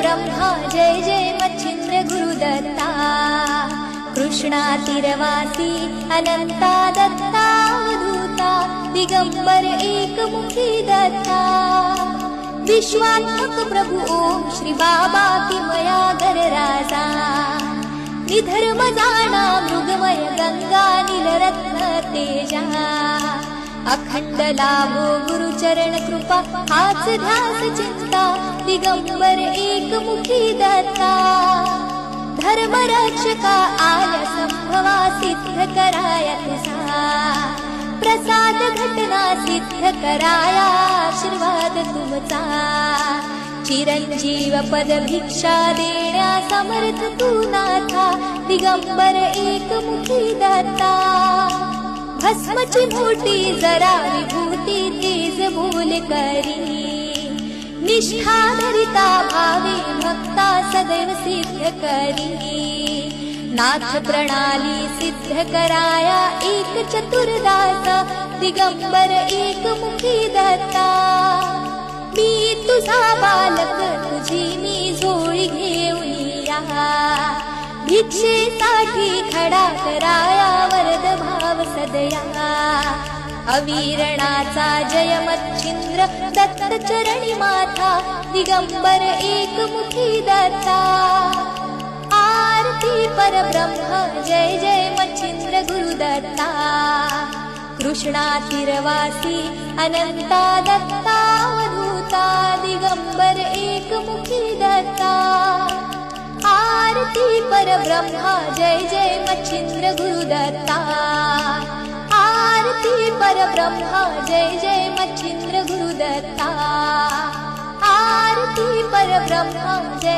परब्रह्मा जय जय मच्छिंद्र गुरुदत्ता कृष्णा तीरवासी अनंता दत्ता अवधूता दिगंबर एकमुखी दत्ता विश्वात्मक प्रभु ओम श्री बाबा किमया गरराजा निधर्म जाणा मृगमय गंगा नीलरत्न तेजा अखंड लाभो गुरुचरण कृपा हाच ध्यास चिंता दिगंबर एकमुखी दत्ता धर्म रक्षका आल्या संभवा सिद्ध कराया तुझा प्रसाद घटना सिद्ध कराया आशीर्वाद तुमचा चिरंजीव पद भिक्षा देण्या समर्थ तू नाथा दिगंबर एकमुखी दत्ता भस्मची मोठी जरा विभूती तेज बोल करी निष्ठा धरिता भावे भक्ता सदैव सिद्ध करी नाथ प्रणाली सिद्ध कराया एक चतुर्दासा दिगंबर एकमुखी दत्ता मी तुझा बालक तुझी मी झोळी घेऊन या भिक्षेसाठी खडा कराया वरद भाव सदया अवीरणाचा जय मच्छिंद्र दत्त चरणी माथा दिगंबर एकमुखी दत्ता आरती परब्रह्म जय जय मच्छिंद्र गुरुदत्ता कृष्णा तीरवासी अनंता दत्ता अवधूता दिगंबर एकमुखी दत्ता आरती परब्रह्मा जय जय मच्छिंद्र गुरुदत्ता आरती परब्रह्मा जय जय मच्छिंद्र गुरुदत्ता आरती परब्रह्मा जय